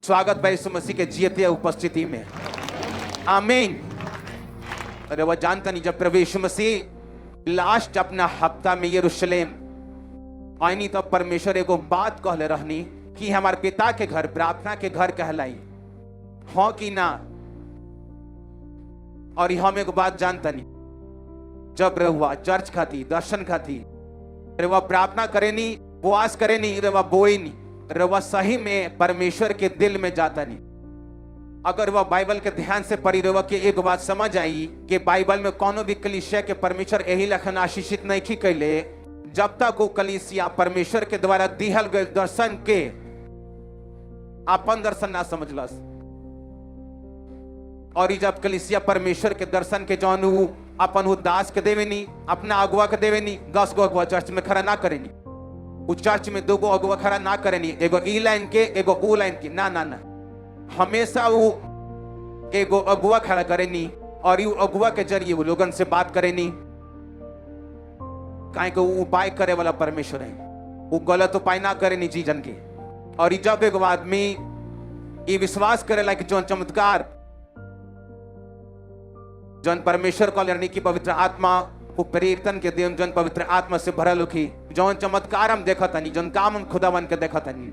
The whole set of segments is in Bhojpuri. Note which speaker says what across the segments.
Speaker 1: स्वागत बा यीशु मसीह के जीते उपस्थिति में। आमीन। अरे वह जानता नहीं, जब प्रभु यीशु मसीह लास्ट अपना हफ्ता में यरूशलेम आईनी तब परमेश्वर एगो बात कहले रहनी कि हमारे पिता के घर प्रार्थना के घर कहलाई, हाँ कि ना। और हम एगो बात जानता नहीं, जब रहुआ चर्च खाती दर्शन खाती रहुआ प्रार्थना करे नी, उपवास करे नी, रहुआ बोई नी, रहुआ सही में परमेश्वर के दिल में जाता नहीं। अगर वह बाइबल के ध्यान से पढ़ी रहुआ कि एक बात समझ आई कि बाइबल में कोनो भी कलीसिया के परमेश्वर यही लखन आशीषित नहीं की कैले जब तक वो कलीसिया परमेश्वर के द्वारा दिहल गए दर्शन के अपन दर्शन ना समझलस। और जब कलीसिया परमेश्वर के दर्शन के जौन अपन दास के देवे नी, अपना अगुआ के देवे नी, 10 गो अगुआ चर्च में खड़ा ना करे नी, उस चर्च में 2 गो अगुआ खड़ा ना करे नी, एगो ई लाइन के एगो ऊ लाइन के, ना ना ना। हमेशा वो एगो अगुआ खड़ा करे नी और यू अगुआ के जरिए वो लोगन से बात करे नी। काहे को उपाय करे वाला परमेश्वर है, वो गलत उपाय ना करे नी जीजन के। और जब एगो आदमी ये विश्वास करेला कि जौन चमत्कार जौन परमेश्वर कहले कि पवित्र आत्मा को परिवर्तन के दिन जौन पवित्र आत्मा से भरल होखी, जौन चमत्कार हम देखत हनी, जौन काम हम खुदावन के देखत हनी,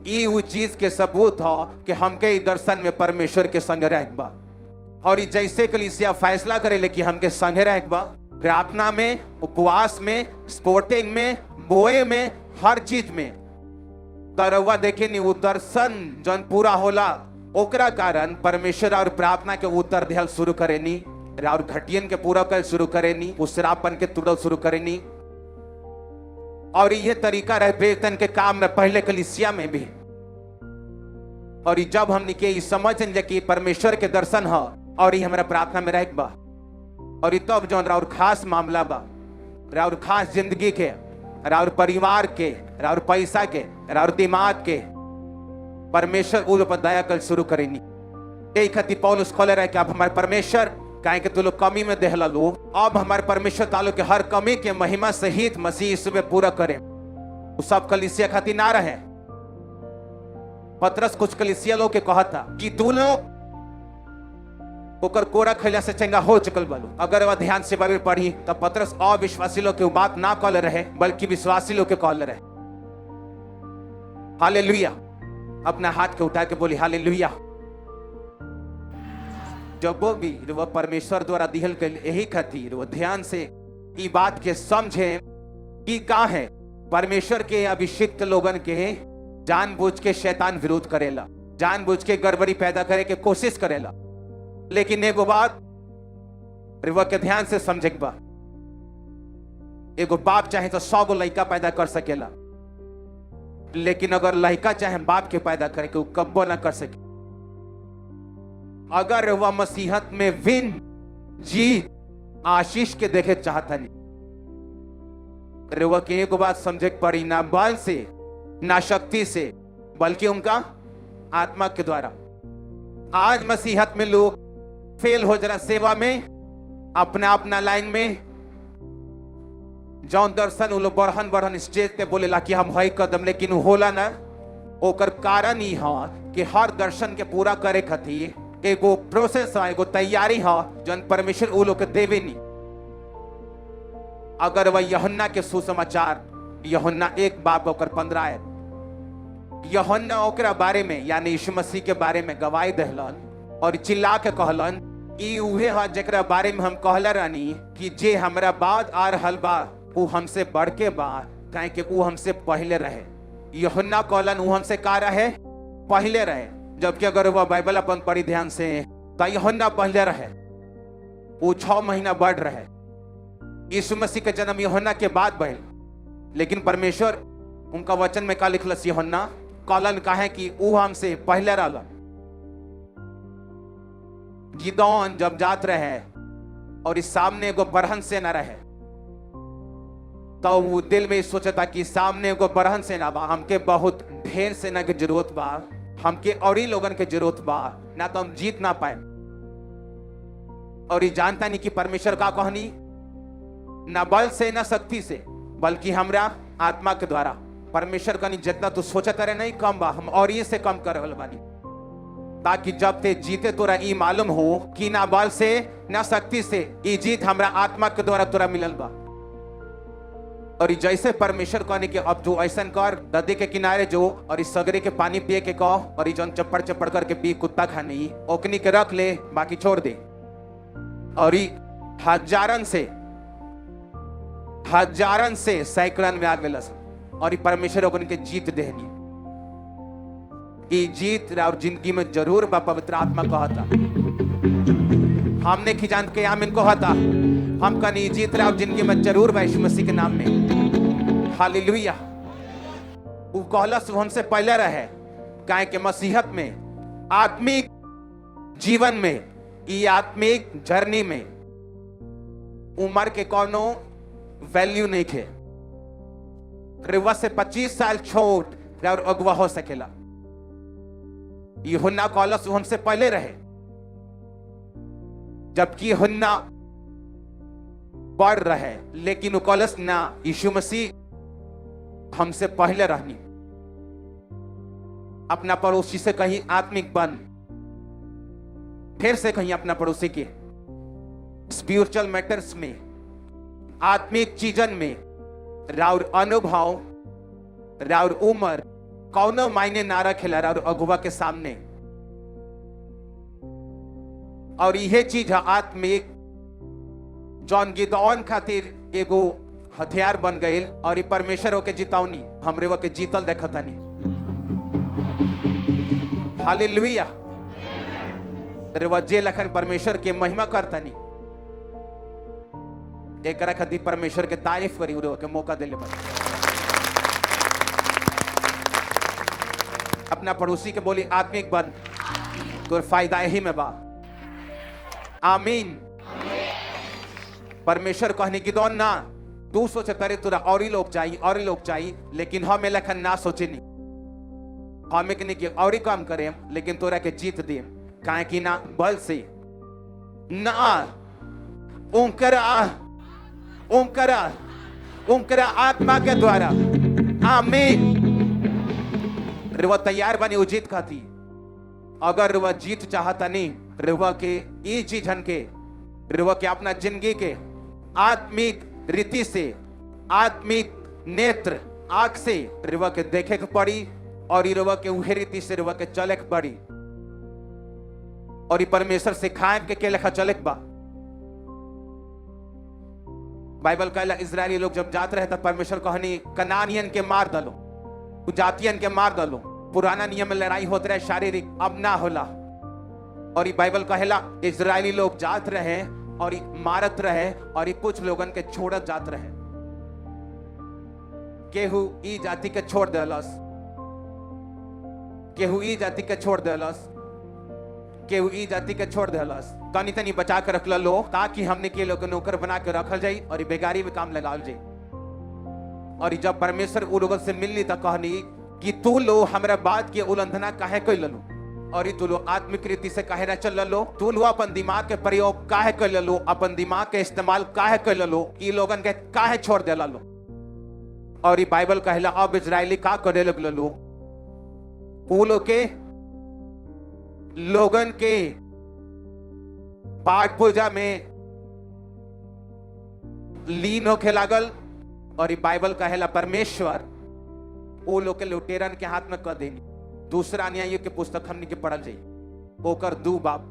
Speaker 1: ई वो चीज के सबूत हो कि हमके दर्शन में परमेश्वर के संग रह बा। और जैसे कलीसिया फैसला करेले कि हमके संग रह बा, प्रार्थना में, उपवास में, स्पोर्टिंग में, बोए में, हर चीज में, तरवा देखे नहीं वो दर्शन जौन पूरा होला ओकरा कारण परमेश्वर और प्रार्थना के उत्तर दिहल शुरू करे नी, और घटियन के पूरा कर शुरू करे नी, उसरापन के तुड़ल शुरू करे नी। और ये तरीका रहे वेतन के काम में पहले कलीसिया में भी। और जब हमने के समझ ले कि परमेश्वर के दर्शन है और ये हमारा प्रार्थना में रह बा, और तब जो और खास मामला बा, और खास जिंदगी के, और परिवार के, और पैसा के, और दिमाग के, परमेश्वर उन पर दया कर शुरू करेनी। यही खातिर पौलुस खोले रहे कि अब हमारे परमेश्वर काहे कि तू लोग कमी में देहला लोग, अब हमारे परमेश्वर तालु के हर कमी के महिमा सहित मसीह यीशु में पूरा करे। वो सब कलीसिया खातिर ना रहे। पतरस कुछ कलीसिया लोग के कहा था कि तू लोग ओकर कोरा खैला से चंगा हो चुकल बालू। अगर वह ध्यान से बाइबल पढ़ी तब पतरस अविश्वासी लोग के बात ना कहले रहे, बल्कि विश्वासी लोग के कहले रहे। हालेलुया। अपना हाथ के उठा के बोली हालेलुया। जब वो भी वो परमेश्वर द्वारा दिहल के यही खातिर वो ध्यान से ई बात के समझे कि का है परमेश्वर के अभिषिक्त लोगन के जानबूझ के शैतान विरोध करेला, जानबूझ के गड़बड़ी पैदा करे के कोशिश करेला। लेकिन एगो बात रिवा के ध्यान से समझे बा, एगो बाप चाहे तो 100 गो लड़का पैदा कर सकेला, लेकिन अगर लड़का चाहे बाप के पैदा करे के वो कब्बो ना कर सके। अगर वह मसीहत में विन जीत आशीष के देखे चाहता नहीं, रेवा के एक बात समझे पड़ी, ना बल से ना शक्ति से, बल्कि उनका आत्मा के द्वारा। आज मसीहत में लोग फेल हो जरा सेवा में, अपना लाइन में, जौन दर्शन वो लोग बढ़न बढ़न स्टेज पे बोलेला कि हम हई कदम, लेकिन होला ना। ओकर कारण ही है कि हर दर्शन के पूरा करे खातिर एगो प्रोसेस है, एगो तैयारी है जौन परमेश्वर वो लोग के देवे नहीं। अगर वह यूहन्ना के सुसमाचार यूहन्ना 1:15 यूहन्ना ओकरा बारे में यानी यीशु मसीह के बारे में गवाही दहलन और चिल्ला के कहलन कि उहे है जेकरा बारे में हम कहले रहनी कि जे हमरा बाद आ रहल बा वो हमसे बढ़ के बा, काहे कि वो हमसे पहले रहे। यूहन्ना कहलन वो हमसे का रहे, पहले रहे। जबकि अगर वह बाइबल अपन पढ़ी ध्यान से तो यूहन्ना पहले रहे, वो 6 महीना बढ़ रहे। यीशु मसीह के जन्म यूहन्ना के बाद भइल, लेकिन परमेश्वर उनका वचन में का लिखलस, यूहन्ना कहलन काहे कि वो हमसे पहले रहलन। गिदौन जब जात रहे और इस सामने एगो बरहन से न रहे, तो वो दिल में सोचता कि सामने एगो बरहन से ना बा, हमके बहुत ढेर सेना की जरूरत बा, हमके और ही लोगन के जरूरत बा, ना तो हम जीत ना पाए। और ये जानता नहीं कि परमेश्वर का कहनी, ना बल से ना शक्ति से, बल्कि हमरा आत्मा के द्वारा। परमेश्वर कहनी जितना तू सोचत रहे नहीं कम बा, हम और ये से कम कर बानी। ताकि जब ते जीते तोरा ई मालूम हो कि ना बल से ना शक्ति से ई जीत हमरा आत्मा के द्वारा तोरा मिलल बा। और ई जैसे परमेश्वर कहने के अब तू ऐसा कर, नदी के किनारे जो और इस सगरे के पानी पिए के कह, और ई जन चप्पड़ चप्पड़ करके पी कुत्ता खाने ओकनी के रख ले, बाकी छोड़ दे। और ई हजारन से सैकड़न में आग लेलस, और ई परमेश्वर ओकनी के जीत देहनी। ई जीत और जिंदगी में जरूर बा। पवित्र आत्मा कहता हमने की जान के आमीन कहता हम कनी जीत और जिंदगी में जरूर बा यीशु मसीह के नाम में। हालेलुया। वो कहलस हमसे पहले रहे काहे के मसीहत में, आत्मिक जीवन में, ई आत्मिक जर्नी में उम्र के कोनो वैल्यू नहीं थे। रिवा से 25 साल छोट और अगवा हो सकेला। यूहन्ना कहलस हमसे पहले रहे, जबकि यूहन्ना बढ़ रहे, लेकिन वो कहलस ना, यीशु मसीह हमसे पहले रहनी। अपना पड़ोसी से कहीं आत्मिक बन, फिर से कहीं अपना पड़ोसी के स्पिरिचुअल मैटर्स में, आत्मिक चीजन में राउर अनुभव, राउर उम्र कौनो मायने ना रखेला राउर अगुवा के सामने। और यह चीज है आत्मिक जॉन गिदौन खातिर एगो हथियार बन गई, और ये परमेश्वर के जितावनी हमरे वो के जीतल देखतानी। हालेलुया। रे जे लखन परमेश्वर के महिमा करतानी, एकरा खातिर परमेश्वर के तारीफ करी के मौका देले बा। अपना पड़ोसी के बोली आत्मिक बन, तो फायदा यही में बा। आमीन। परमेश्वर कहने की दौन ना, तू सोचे तरे तुरा और ही लोग चाहिए, लेकिन हमें लखन ना सोचे नहीं, हमें के नहीं और ही काम करें, लेकिन तोरा के जीत दे। काहे कि ना बल से ना उनकरा आत्मा के द्वारा। आमीन। रिवा तैयार बनी वो जीत खाती। अगर रिवा जीत चाहता नहीं, रिवा के ई चीजन के, रिवा के अपना जिंदगी के आत्मिक रीति से, आत्मिक नेत्र आंख से रिवा के देखे के पड़ी, और रिवा के उहे रीति से रिवा के चले के पड़ी, और ये परमेश्वर से खाए के लेखा चले के बा। बाइबल कहला इजरायली लोग जब जाते रहे तब परमेश्वर कहनी कनानियन के मार दलो, जातियन के मार दलो। पुराना नियम में लड़ाई होते रहे शारीरिक, अब ना होला। और ये बाइबल कहला इजरायली लोग जात रहे और मारत रहे, और कुछ लोगन के छोड़त जात रहे। केहू ई जाति के छोड़ देलस, केहू ई जाति के छोड़ देलस, केहू ई जाति के छोड़ देलस। तनी तनी बचा के रख लो, ताकि हमने के लोग नौकर बना के रखल जाई और बेगारी में काम लगाल जाई। और जब परमेश्वर उ लोगन से मिलनी तो कहनी कि तू लो हमरा बात के उल्लंघना काहे कर लो, और तू लो आत्मिक रीति से काहे ना चल लो, तू लो अपन दिमाग के प्रयोग काहे कर लो, अपन दिमाग के इस्तेमाल काहे कर लो, ई लोगन के काहे छोड़ दे लो। और ये बाइबल कहला अब इजरायली का करे लग लो, उ लोग के लोगन के पाठ पूजा में लीन होके लागल। और ये बाइबल कहेला परमेश्वर वो लोग के लुटेरन के हाथ में कर देनी। दूसरा न्याय के पुस्तक हमने के पढ़ल जाई, ओकर दू बाप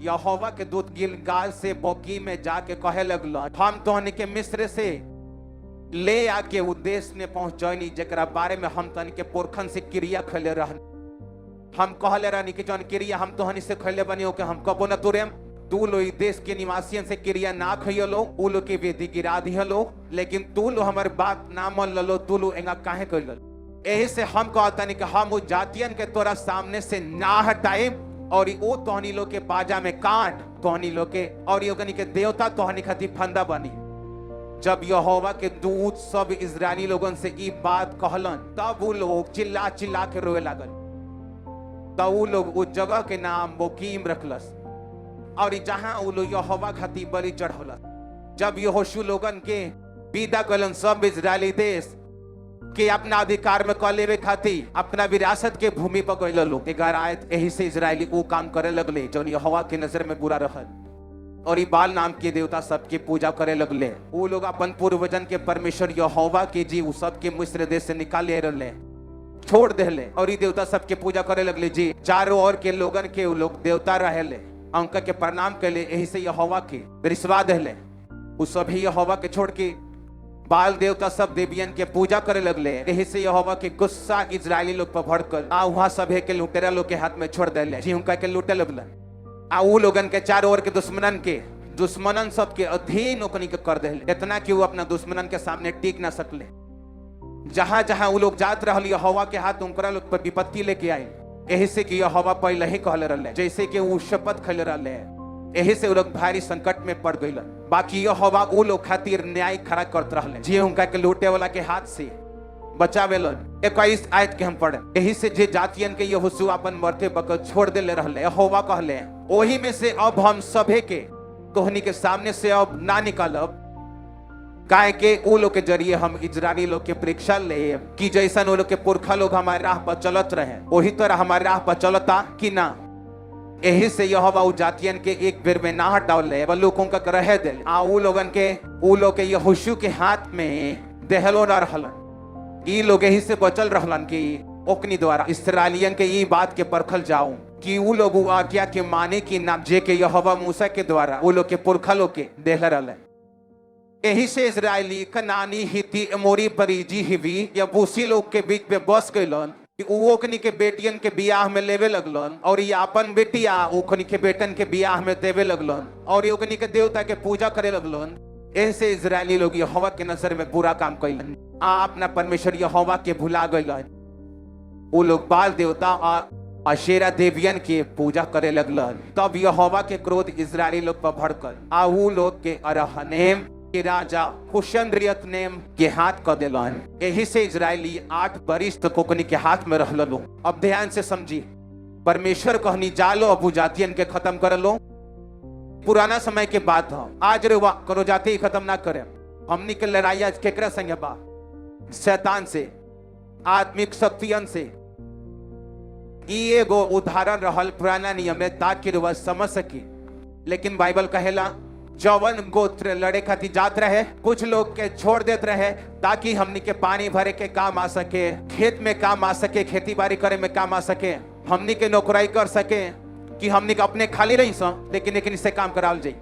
Speaker 1: यहोवा के दूत गिलगाल से बोकी में जाके कहे लगल हम तोहनी के मिस्र से ले आके उद्देश्य ने पहुंचनी, जरा बारे में हम तोहनी के पुरखन से क्रिया खैले रहन। हम कहले रहनी कि जौन क्रिया हम तोहनी से खैले बनी हो के हम कबो न तुरेम। तू लो देश के निवासियन से क्रिया ना खइलो, उ लो के वेदी गिरा दिहलो, लेकिन तू लो हमार बात ना मान लो, तू लो एंगा काहे कइल। एही से हम कहता नहीं कि हम उस जातियन के तोरा सामने से ना हटाए, और वो तोहनी लोग के बाजा में काट तोहनी लोग के, और योगनी के देवता तोहनी खातिर फंदा बनी। जब यहोवा के दूत सब इजरायली लोगन से ई बात कहलन, तब वो लोग चिल्ला चिल्ला के रोए लागल। तब वो लोग उस जगह के नाम बोकीम रखलस, और जहां वो लोग यहोवा खातिर बलि चढ़ौलस। जब यहोशू लोगन के विदा कलन सब इजरायली देश, कि अपना अधिकार में क लेवे खातिर अपना विरासत के भूमि पर गइल लोग। 11 आयत यही से इजरायली वो काम करे लगले जो यहोवा के नजर में बुरा रहल, और ई बाल नाम के देवता सबके पूजा करे लगले। वो लोग अपन पूर्वजन के परमेश्वर यहोवा के जी उ सब के मिस्र देश से निकाल ले रहले, छोड़ देले, और ई देवता सबके पूजा करे लगले जी। चारों ओर के लोगन के वो लोग देवता रहले, उनका के प्रणाम कैले, यही से यहोवा के रिश्वा देले। उ सभी यहोवा के छोड़ के बाल देवता सब देवियन के पूजा करे लगले, यही से यहोवा के गुस्सा इजरायली लोग पर भड़कल। वहां सभे के लुटेरा लोग के हाथ में छोड़ देले जी, उनका के लूटे लगलन। वो लोगन के चारों ओर के दुश्मनन सब के अधीन ओकनी के कर देले, इतना कि वो अपना दुश्मनन के सामने टिक ना सकले। जहां जहां वो लोग जात रहल यहोवा के हाथ उनकरा लोग पर विपत्ति लेके आई, यही से कि यहोवा पहले ही कहले रहले, जैसे कि वो शपथ खैले रहले, यही से वो लोग भारी संकट में पड़ गइलन। बाकी यहोवा वो लोग खातिर न्याय खड़ा करत रहले जी, उनका के लूटे वाला के हाथ से बचावेलन। 21 आयत के हम पढ़े, यही से जे जातियन के यहोशुआ अपन मरते बकत छोड़ देले रहले, यहोवा कहले ओही में से अब हम सभे के तोहनी के सामने से अब ना निकालब, काहे के वो लोग के जरिए हम इजरायली लोग के परीक्षा ले कि जैसन वो लोग के पुरखा लोग हमारे राह पर चलत रहे वही तरह हमारे राह पर चलता कि ना। यही से यहोवा उ जातियन के एक बेर में ना हटावले, लोगों का रहे दे। वो लोगन के वो लोग के यहोशू के हाथ में देहलो न रहलन, ई लोग यही से बचल रहलन कि ओकनी द्वारा इस्राएलियन के ई बात के परखल जाऊं कि वो लोग आज्ञा के माने कि ना जे के यहोवा मूसा के द्वारा वो लोग के पुरखा लोग के देहल रहले। यही से इजरायली कनानी हिती अमोरी परिजी हिवी यबूसी लोग के बीच में बस गइलन कि ओकनी के बेटियन के बियाह में लेवे लगलन, और ये अपन बेटिया ओकनी के बेटन के बियाह में देवे लगलन, और ओकनी के देवता के पूजा करे लगलन। ऐसे इजरायली लोग यहोवा के नजर में बुरा काम कइलन, अपना परमेश्वर यहोवा के भुला गइलन। वो लोग बाल देवता और अशेरा देवियन के पूजा करे लगलन। तब यहोवा के क्रोध इजरायली लोग पर भड़कल, वो लोग के अरहनेम के राजा हुशनरियतनेम के हाथ क देलन। यही से इजरायली 8 बरिस तक ओकनी के हाथ में रहल लो। अब ध्यान से समझी, परमेश्वर कहनी जालो अब जातियन के खत्म कर लो। पुराना समय के बात है, आज रे करो जाति खत्म ना करे। हमनी के लड़ाई आज केकरा संगे बा? शैतान से, आत्मिक शक्तियन से। ई एगो उदाहरण रहल पुराना नियम में ताकि वह समझ सकी। लेकिन बाइबल कहेला जवन गोत्र लड़े खातिर जात रहे, कुछ लोग के छोड़ देते रहे ताकि हमनी के पानी भरे के काम आ सके, खेत में काम आ सके, खेती बाड़ी करे में काम आ सके, हमनी के नौकराई कर सके, कि हमनी के अपने खाली रही सो लेकिन इससे काम कराल जाई।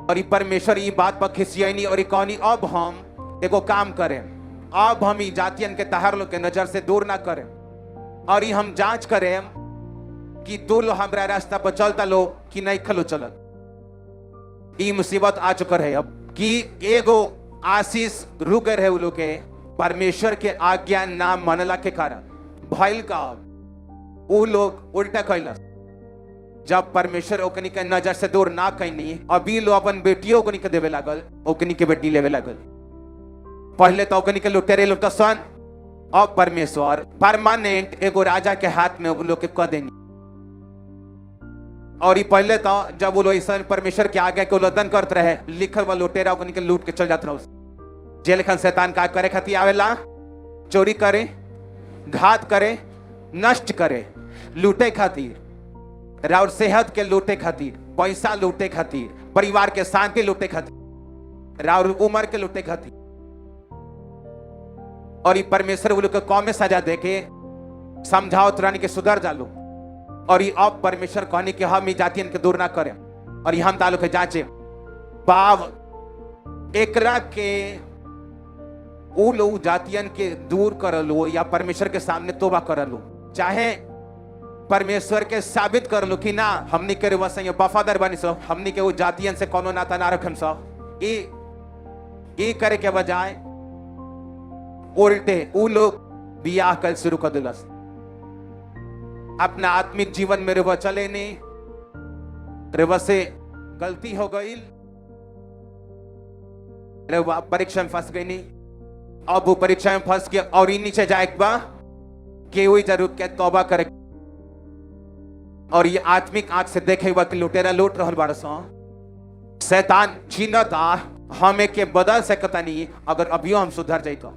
Speaker 1: और ये परमेश्वर ये बात पर खिसियानी और कहनी अब हम एगो काम करें, अब हम जातियन के तहार लोग के नजर से दूर ना करें, और ये हम जांच करें कि तू लो हमारा रास्ता पर चलता लो कि नहीं खलो चलत। ये मुसीबत आ चुका है अब कि एगो आशीष रुक रहे वो लोग के परमेश्वर के आज्ञा ना मनला के कारण भइल का वो लोग उल्टा कैलस। जब परमेश्वर ओकनी के नजर से दूर ना कैनी, अभी लोग अपन बेटियों ओकनी के देवे लागल, ओकनी के बेटी लेवे लागल। पहले तो ओकनी के लुटेरे लोग सन, अब परमेश्वर परमानेंट एगो राजा के हाथ में वो लोग के क देनी। और ये पहले तो जब वो लोग परमेश्वर के आगे के उल्लंघन करते रहे, लिखल वा लुटेरा ओकनी के लूट के चल जाते रहे। जे लेखन शैतान का करे खातिर आवेला, चोरी करे, घात करे, नष्ट करे, लूटे खातिर, राउर सेहत के लूटे खातिर, पैसा लूटे खातिर, परिवार के शांति लूटे खातिर, राउर उम्र के लूटे खातिर। और ये परमेश्वर वो लोग के कौम में सजा देके समझाओ तुरानी के सुधर जालो। और ये अब परमेश्वर कहनी कि हम जातियन के दूर ना करें, और हम तालु के जांचे पाव एकरा के वो लोग जातियन के दूर कर लो या परमेश्वर के सामने तोबा कर लो, चाहे परमेश्वर के साबित कर लो कि ना हमनी के वसंग वफादार बनी सो, हमनी के वो जातियन से कोनो नाता ना रखम सो। ये करे के बजाय उल्टे वो लोग बियाह कल शुरू कर दिलस। अपना आत्मिक जीवन में रेवा चले नहीं, रेवा से गलती हो गई, रेवा परीक्षा में फंस गई नहीं, अब वो परीक्षा में फंस गया और ही नीचे जाए बा के वही जरूर के तौबा करे। और ये आत्मिक आंख से देखे कि लुटेरा लूट रहल बाड़ सो। शैतान छीनता हमें के बदल सकता नहीं अगर अभियो हम सुधर जाए तो।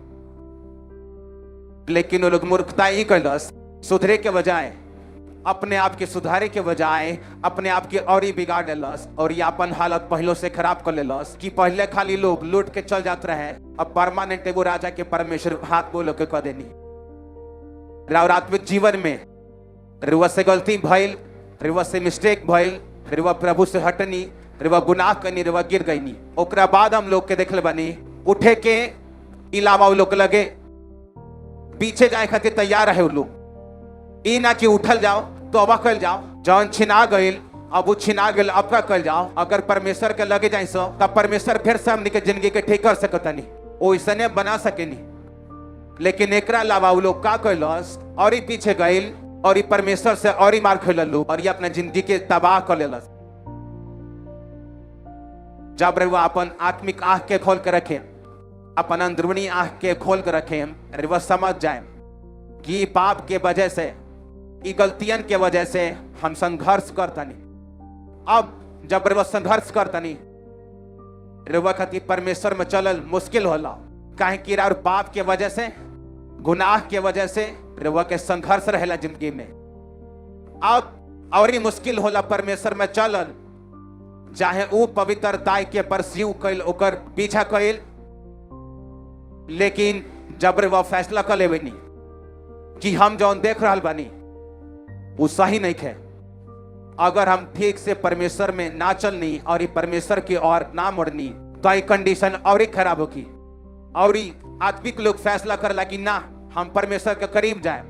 Speaker 1: लेकिन वो लोग मूर्खता ही कैलस, सुधरे के बजाय, अपने आप के सुधारे के बजाय अपने आप के और ही बिगाड़ लेलस और ये अपन हालत पहले से खराब कर लेलस। कि पहले खाली लोग लूट के चल जाते रहे, अब परमानेंट एगो राजा के परमेश्वर हाथ बोलो के कह देनी। और आत्मिक जीवन में रुआ से गलती भइल, रुआ से मिस्टेक भइल, रुआ प्रभु से हटनी, रुआ गुनाह करनी, रुआ गिर गईनी, ओकरा बाद हम लोग के देखले बनी उठे के अलावा लोग लगे पीछे जाए खातिर तैयार रहे। लोग ई ना कि उठल जाओ तो अब कल जाओ, जौन छिना गईल अब वो छिना गईल अब का कल जाओ। अगर परमेश्वर के लगे जाए सो तब परमेश्वर फिर से हमनी के जिंदगी के ठीक कर सकता नहीं, वो ऐसने बना सकेनी। लेकिन एकरा अलावा वो लोग का कैलस और ही पीछे गईल और ही परमेश्वर से और ही मार खेलल और ये अपना जिंदगी के तबाह कर लेलस। जब रे वो अपन आत्मिक आंख के खोल के रखे, अपन अंदरूनी आंख के खोल के रखे, रे वो समझ जाए कि पाप के वजह से, ई गलतियन के वजह से हम संघर्ष करतनी। अब जब रे वो संघर्ष करतनी, रे वो खातिर परमेश्वर में चलल मुश्किल होला, काहे कि और पाप के वजह से, गुनाह के वजह से रे वो के संघर्ष रहेला जिंदगी में। अब और ही मुश्किल होला परमेश्वर में चलल, चाहे वो पवित्रता के परस्यू कैल, ओकर पीछा कैल। लेकिन जब रे वो फैसला कर लेवे नी कि हम जौन देख रहा बानी वो सही नहीं है, अगर हम ठीक से परमेश्वर में ना चलनी और ये परमेश्वर की ओर ना मुड़नी तो ये कंडीशन और ही खराब होगी। और आत्मिक लोग फैसला करला कि ना हम परमेश्वर के करीब जाए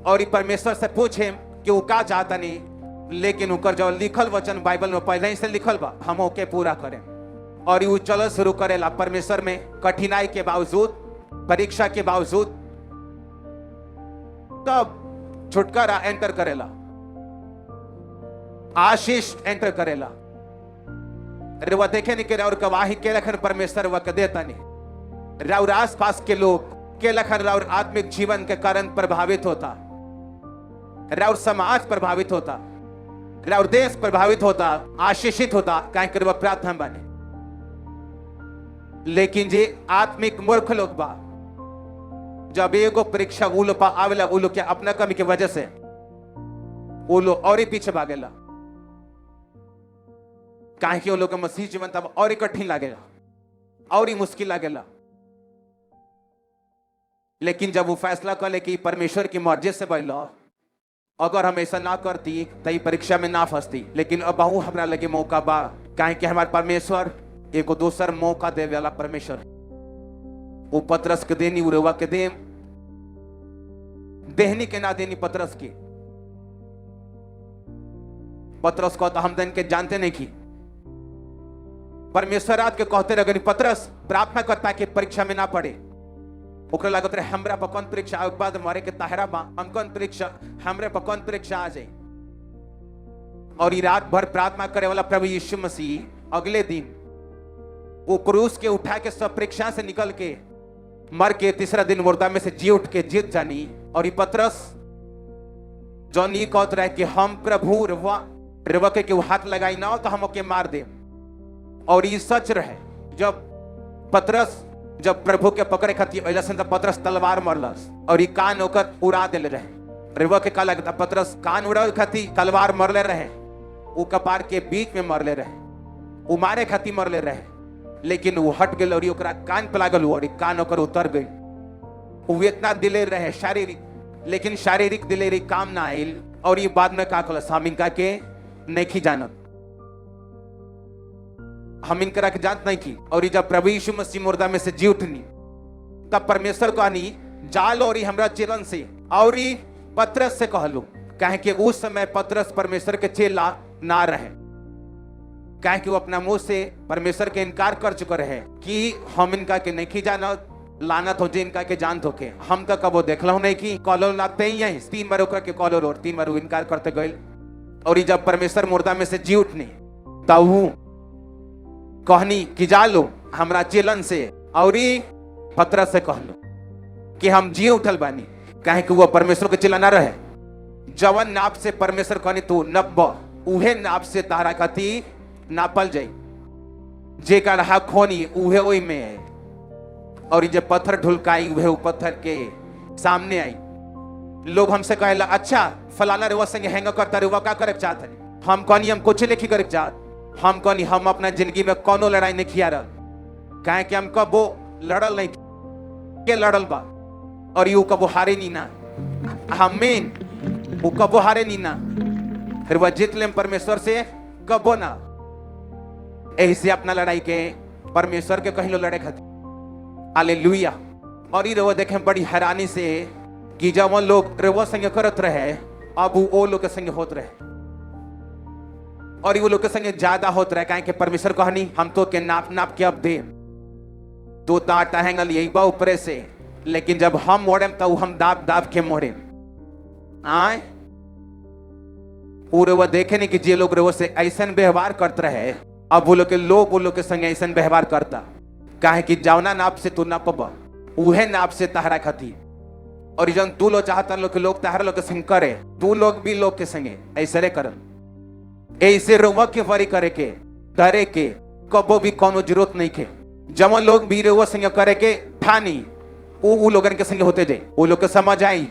Speaker 1: और ये परमेश्वर से पूछे कि वो का चाहता नहीं, लेकिन उनकर जो लिखल वचन बाइबल में पहले ही से लिखल बा हम ओके पूरा करें। और वो चल शुरू करेला परमेश्वर में, कठिनाई के बावजूद, परीक्षा के बावजूद, तब छुटकारा एंटर करेला, आशीष एंटर करेला। अरे वह देखे नहीं कि और गवाही के लखन परमेश्वर वह के देता नहीं। राउर आस पास के लोग के लखन राउर आत्मिक जीवन के कारण प्रभावित होता, राउर समाज प्रभावित होता, राउर देश प्रभावित होता, आशीषित होता, कहीं कर वह प्रार्थना बने। लेकिन जे आत्मिक मूर्ख लोग बा, जब एगो परीक्षा उलो पा आवेला, उलो के अपना कमी के वजह से उलो और ही पीछे भागेला, काहे कि वो लोग मसीह जीवन तब और ही कठिन लागेला और ही मुश्किल लागेला। लेकिन जब वो फैसला कर ले कि परमेश्वर की मर्जी से बढ़, अगर हम ऐसा ना करती तो परीक्षा में ना फंसती। लेकिन अब बहु हमरा लगे मौका बा, काहे कि हमारे परमेश्वर एगो दोसर मौका दे वाला परमेश्वर। वो पतरस के देनी, उरेवा के देम, देहनी के ना देनी पतरस की। पतरस को तो हम दिन के जानते नहीं की, परमेश्वर रात के कहते रहे पतरस प्रार्थना करता कि परीक्षा में ना पड़े। ओकरा लागत रहे हमरा पर कौन परीक्षा आवे, बाद मारे के ताहरा बा, हम कौन परीक्षा, हमरे पर कौन परीक्षा आ जाए। और ये रात भर प्रार्थना करे वाला प्रभु यीशु मसीह अगले दिन वो क्रूस के उठा के सब परीक्षा से निकल के मर के तीसरा दिन मुर्दा में से जी उठ के जीत जानी। और ये पतरस जौन ये कहत रहे कि हम प्रभु रवा के हाथ लगाई ना तो हम ओके मार दे। और ये सच रहे, जब पतरस जब प्रभु के पकड़े खातिर अइला से पतरस तलवार मरलस और ये कान ओकर उड़ा देले रहे। रेवा के का लगता पतरस कान उड़ावे खातिर तलवार मरले रहे, वो कपार के बीच में मरले रहे, वो मारे खातिर मरले रहे। लेकिन वो हट गए और ओकरा कान पे लागल और कान ओकर उतर गई। वो इतना दिलेर रहे शारीरिक, लेकिन शारीरिक दिलेरी काम ना आइल। और ये बाद में का कहलस, हम इनका के नहीं जानत, हम इनकरा के जानत नहीं की। और जब प्रभु यीशु मसीह मुर्दा में से जी उठनी तब परमेश्वर को आनी जाल और हमरा चेलन से और पतरस से कहलू, काहे कि उस समय पतरस परमेश्वर के चेला ना रहे, काहे कि वो अपना मुंह से परमेश्वर के इनकार कर चुके रहे कि हम इनका के नहीं जानत, लानत हो जे इनका के जान धोके। हम तो कबो देखल नहीं कि कॉलर लागते ही है, 3 बार ओकरा के कॉलर और 3 बार इनकार करते गए। और जब परमेश्वर मुर्दा में से जी उठनी तब कहनी कि जा लो हमरा चेलन से और पतरस से कहलो कि हम जी उठल बानी, काहे कि वो परमेश्वर के चेला ना रहे। जवन नाप से परमेश्वर कहनी तू नब्ब, उहे नाप से तारा कती नापल जाई, जे का खोनी उहे ओई में है। और जब पत्थर ढुलकाई उहे पत्थर के सामने आई। लोग हमसे कहला अच्छा फलाना रुआ संगे हैंग करता रुआ का करे चाहत है। हम कहनी हम कुछ नहीं करे चाहत। हम कहनी हम अपना जिंदगी में कोनो लड़ाई नहीं किया रहा, काहे कि हम कबो लड़ल नहीं के लड़ल बा और यू कबो हारे नहीं ना, हमें वो कबो हारे नहीं ना, फिर वह जीत ले परमेश्वर से कबो ना। ऐसे अपना लड़ाई के परमेश्वर के कहीं लो लड़े खाती। हालेलुया। और ये रवा देखें बड़ी हैरानी से कि जब वो लोग रवा संग करत रहे अब वो लोग के संग होत रहे और वो लोग के संग ज्यादा होत रहे, काहे कि परमेश्वर कहनी हम तो के नाप नाप के अब दे तो ताटा हैंगल यही बा ऊपरे से, लेकिन जब हम मोड़े तो हम दाब दाब के मोड़े आए। पूरे वो देखे नहीं कि जे लोग रवा से ऐसा व्यवहार करते रहे अब वो लोग के संग ऐसा व्यवहार करता, काहे कि जावना नाप से तू नाप उहे नाप से तहरा खाती। और जन तू लोग चाहता लोग तहरा लोग के संग करे, तू लोग भी लोग के संगे ऐसे कर ऐसे रुआ के फरी करे के डरे के कबो भी कोनो जरूरत नहीं के। जब लोग भी रुआ संग करे के ठानी वो लोगन के संगे होते जाए, वो लोग के समझ आई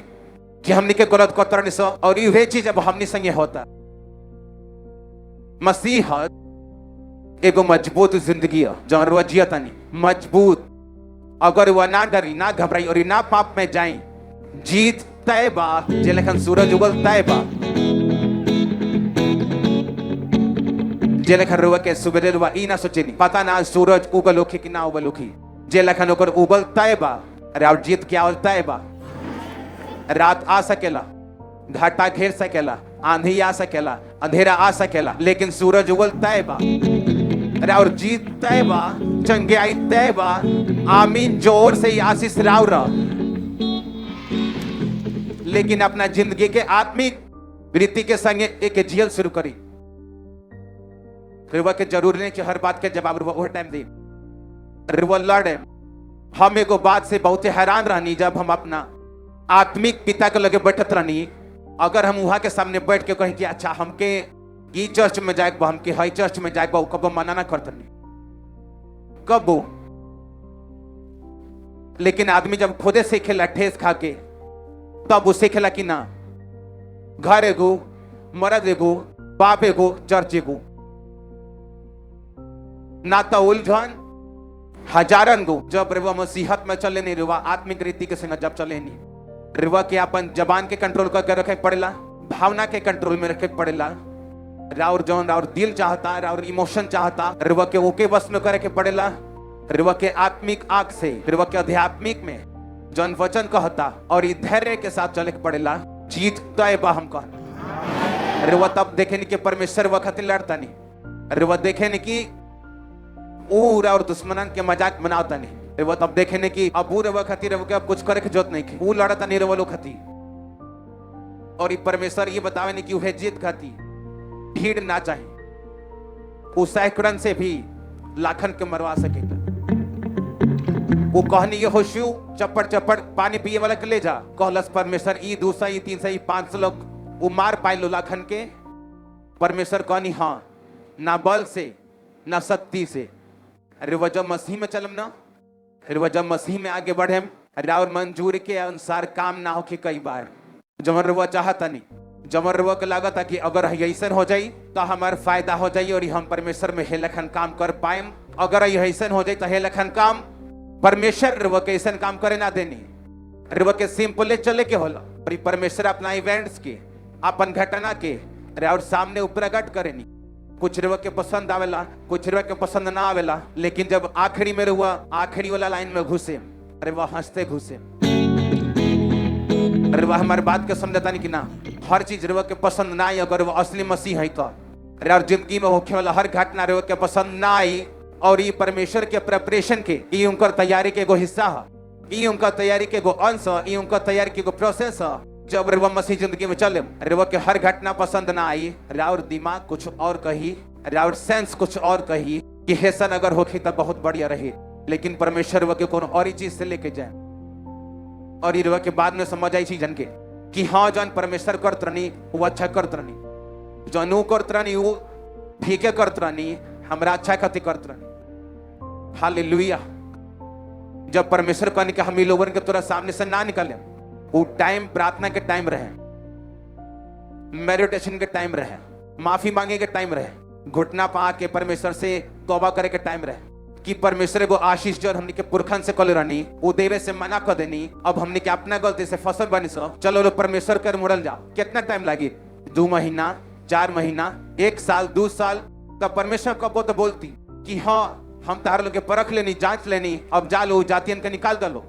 Speaker 1: कि हमनी के गलत कतरनी सो और ये चीज अब हमनी संगे होता। मसीहत एगो मजबूत जिंदगी है जहाँ रुआ जियता नहीं मजबूत। अगर वह ना डरी ना घबराई और ना पाप में जाए जीत तय बा, जे लेखन सूरज उगल तय बा, जे लेखन रुआ के सुबह रुआ ई ना सोचे नहीं पता ना सूरज उगल होखी कि ना उगल होखी, जे लेखन ओकर उगल तय बा। अरे और जीत क्या होल तय बा। रात आ सकेला, घाटा घेर सकेला, आंधी आ सकेला, अंधेरा आ सकेला, लेकिन सूरज उगल तय बा। अरे और जीत तय बा, चंगियाई तय बा। आमीन जोर से ही आशीष राव रहा। लेकिन अपना जिंदगी के आत्मिक वृत्ति के संगे एक जियल शुरू करी। फिर वह के जरूरी नहीं कि हर बात के जवाब वो टाइम दे, वो लड़े। हम एगो बात से बहुत हैरान रहनी जब हम अपना आत्मिक पिता के लगे बैठत रहनी, अगर हम वहां के सामने बैठ के कहें कि अच्छा हमके ई चर्च में जाए हमके हई चर्च में जाए कबो मना ना करतनी कबो। लेकिन आदमी जब खुदे सीखेला ठेस खा के तब वो सीखेला कि ना घर एगो मर्द एगो बाप एगो चर्च एगो ना तो उलझन हजारन गो। जब रिवा मसीहत में चले नहीं रिवा आत्मिक रीति के संग जब चले नहीं रिवा के अपन जबान के कंट्रोल करके रखे पड़ेला, भावना के कंट्रोल में रखे पड़ेला। राउर जौन राउर दिल चाहता राउर इमोशन चाहता रिवा के ओके बस में करे के पड़ेला। रिवा के आत्मिक आंख से रिवा के आध्यात्मिक में जौन वचन कहता और धैर्य के साथ चले के पड़ेला। जीत तय बा हम कह रिवा तब देखे नहीं कि परमेश्वर वक्त लड़ता नहीं। रिवा देखे नहीं कि और दुश्मनन के मजाक बनाता नहीं। वो तब देखे ने कि अब वो खातिर अब कुछ करे के जरूरत नहीं की वो लड़ता नहीं वो लोग खाती। और परमेश्वर ये बतावे नहीं कि वह जीत खाती भीड़ ना चाहे, वो सैकड़न से भी लाखन के मरवा सकेगा। वो कहनी ये होशु चप्पड़ चप्पड़ पानी पिए वाला के ले जा कहलस परमेश्वर ई 200 ई 300 ई 500 लोग वो मार पाए लो लाखन के। परमेश्वर कहनी हाँ ना बल से ना शक्ति से। अरे वह जब मसीह में चलम ना फिर वह जब मसीह में आगे बढ़े अरे और मंजूरी के अनुसार काम ना हो कि कई बार जमर रुआ चाहता नहीं जमर रुआ के लागत है कि अगर ऐसा हो जाए तो हमारा फायदा हो जाए और हम परमेश्वर में हेलखन काम कर पाए। अगर ऐसा हो जाए तो हेलखन काम परमेश्वर रुआ के ऐसा काम करे ना देनी रुआ के सिंपल चले के होला और परमेश्वर अपना इवेंट्स के अपन घटना के अरे और सामने प्रकट करे नहीं। कुछ रुआ के पसंद आवेला कुछ रुआ के पसंद ना आवेला, लेकिन जब आखिरी में रुआ आखिरी वाला लाइन में घुसे अरे वह हंसते घुसे। अरे वह हमारी बात के समझता नहीं कि ना हर चीज रुआ के पसंद ना आई अगर वो असली मसीह है तो। अरे और जिंदगी में होखे वाला हर घटना रुआ के पसंद ना आई और ये परमेश्वर के प्रिपरेशन के ये उनका तैयारी के एगो हिस्सा है, ये उनका तैयारी के एगो अंश है, ये उनका तैयारी के एगो प्रोसेस है। जब रिवा मसीह जिंदगी में चले रिवा के हर घटना पसंद ना आई राउर दिमाग कुछ और कही राउर सेंस कुछ और कही कि हेसन अगर होखी तो बहुत बढ़िया रही, लेकिन परमेश्वर रिवा के कोनो और ही चीज से लेके जाए। और ये रिवा के बाद में समझ आई चीज के कि हाँ जौन परमेश्वर करत रहनी वो अच्छा करत रहनी, जौन वो करत रहनी वो ठीके करत रहनी, हमरा अच्छा खातिर करत रहनी। हालेलुया। जब परमेश्वर कहनी कि हम लोगन के तोरा सामने से ना निकले वो टाइम प्रार्थना के टाइम रहे, मेडिटेशन के टाइम रहे, माफी मांगे के टाइम रहे, घुटना पा के परमेश्वर से तौबा करे के टाइम रहे कि परमेश्वर वो आशीष जो हमने के पुरखन से कल रहनी वो देवे से मना कर देनी। अब हमने के अपना गलती से फसल बनी सो चलो लो परमेश्वर कर मुड़ल जाओ। कितना टाइम लगी? 2 महीना, 4 महीना, 1 साल, 2 साल। तब परमेश्वर कबो तो बोलती कि हाँ हम तार लोग के परख लेनी, जांच लेनी, अब जा लो जातियन के निकाल दलो।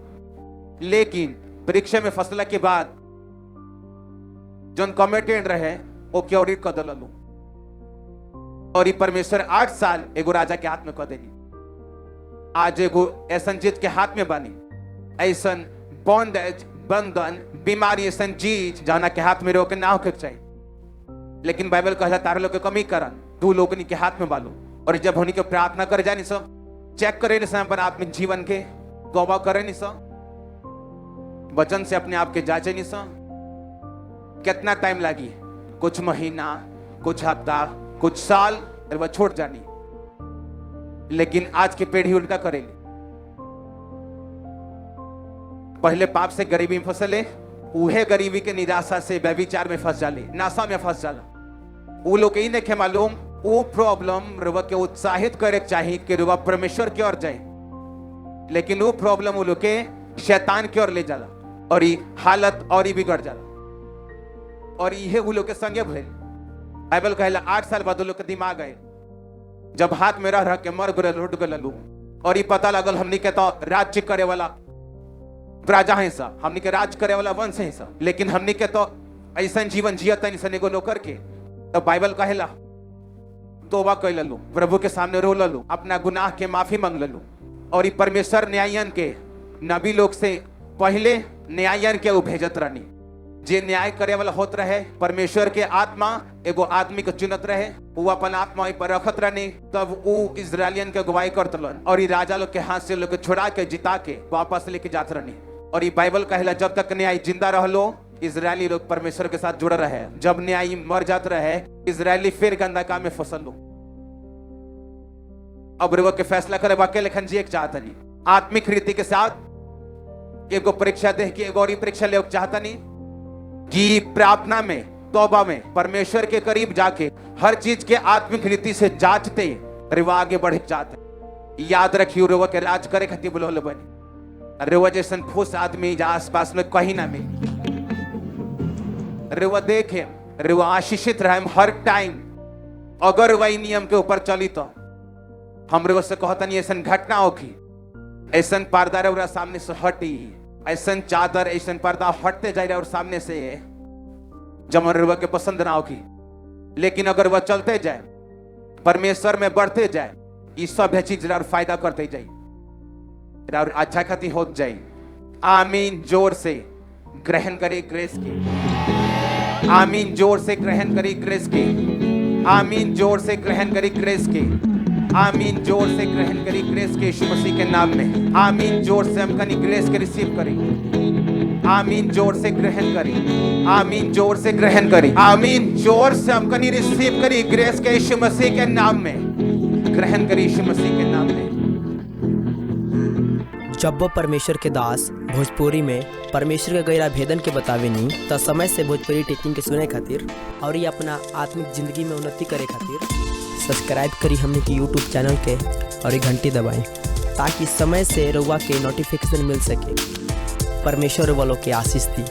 Speaker 1: लेकिन परीक्षा में फसला के बाद जोन कमिटेड रहे वो क्योरी कर दलो और ये परमेश्वर 8 साल एगो राजा के हाथ में कर देनी। आज एगो ऐसा चीज के हाथ में बनी, ऐसा बॉन्डेज, बंधन, बीमारी, ऐसा चीज जाना के हाथ में रोके ना होके चाहिए। लेकिन बाइबल कहता तारे लोग के कमी करन 2 लोगनी के हाथ में बालो। और जब होनी के प्रार्थना करे जानी सब चेक करे नहीं अपन आत्मिक जीवन के, तौबा करे नहीं सब, वचन से अपने आप के जांचे नहीं सब। कितना टाइम लगी? कुछ महीना, कुछ हफ्ता, कुछ साल, और वह छोड़ जानी। लेकिन आज की पीढ़ी उल्टा करेगी। पहले पाप से गरीबी में फंसले, उहे गरीबी के निराशा से व्यभिचार में फंस जाले, नाशा में फंस जाला। वो लोग ही नहीं मालूम वो प्रॉब्लम रुआ के उत्साहित करे चाहिए कि रुआ परमेश्वर की ओर जाए, लेकिन वो प्रॉब्लम वो लोग के शैतान की ओर ले जाला और ये हालत और ही बिगड़ जाला। और ये वो लोग के संगे भइल। बाइबल कहला 8 साल बाद वो लोग के दिमाग आए जब हाथ में रह के मर गए, लुट गए लोग। और ये पता लगल हमनी के तो राज्य करे वाला राजा है सा, हमनी के राज करे वाला वंश है सा, लेकिन हमनी के तो ऐसा जीवन जियत ऐसा एगो लोग करके। तो बाइबल कहेला तौबा कर ललू, प्रभु के सामने रो ललू, अपना गुनाह के माफी मांग ललू। और ये परमेश्वर न्यायन के नबी लोग से पहले न्यायन के वो भेजत रहनी, जे न्याय करे वाला होत रहे। परमेश्वर के आत्मा एगो आदमी को चुनत रहे, वो अपन आत्मा पर रखत रहनी, तब वो इजरायलियन के गवाही करतलन और ये राजा लोग के हाथ से लोग छुड़ा के जिता के वापस लेके जात रहनी। और ये बाइबल कहला जब तक न्याय जिंदा रहलो इजरायली लोग परमेश्वर के साथ जुड़ रहे, जब न्याय मर जात रहे इजरायली फिर गंदा काम में फसल लो। अब रुआ के फैसला करे वाक्य लेखन जी एक चाहता नहीं, आत्मिक रीति के साथ एगो परीक्षा दे के एगो और परीक्षा ले चाहता नहीं कि प्रार्थना में, तौबा में परमेश्वर के करीब जाके हर चीज के आत्मिक रीति से जांचते रुआ आगे बढ़ जाते। याद रखियो रुआ के राज करे खातिर बोलो बनी, रुआ जैसन फूस आदमी जा आसपास में कहीं ना मिली। रुआ देखे रुआ आशीषित रहे हर टाइम। अगर वही नियम के ऊपर चली तो हम रुआ से कहता नहीं ऐसा घटना होगी, ऐसा पर्दा रुआ सामने से हटी, ऐसा चादर ऐसा पर्दा हटते जाए और सामने से जब रुआ के पसंद ना होगी। लेकिन अगर वह चलते जाए परमेश्वर में बढ़ते जाए, ये सब चीज और फायदा करते जाए और अच्छा खाती हो जाए। आमीन। जोर से ग्रहण करे ग्रेस के। आमीन। जोर से ग्रहण करी ग्रेस के। आमीन। जोर से ग्रहण करी ग्रेस के। आमीन। जोर से ग्रहण करी ग्रेस के यीशु मसीह के नाम में। आमीन। जोर से हम कनी ग्रेस के रिसीव करें। आमीन। जोर से ग्रहण करी। आमीन। जोर से ग्रहण करी। आमीन। जोर से हम कनी रिसीव करी ग्रेस के यीशु मसीह के नाम में। ग्रहण करी यीशु मसीह के नाम में।
Speaker 2: जब वो परमेश्वर के दास भोजपुरी में परमेश्वर के गैरा भेदन के बतावेनी तो समय से भोजपुरी टीचिंग के सुने खातिर और ये अपना आत्मिक जिंदगी में उन्नति करे खातिर सब्सक्राइब करी हमने की यूट्यूब चैनल के और एक घंटी दबाएं ताकि समय से रउआ के नोटिफिकेशन मिल सके। परमेश्वर वालों के आशीष दी।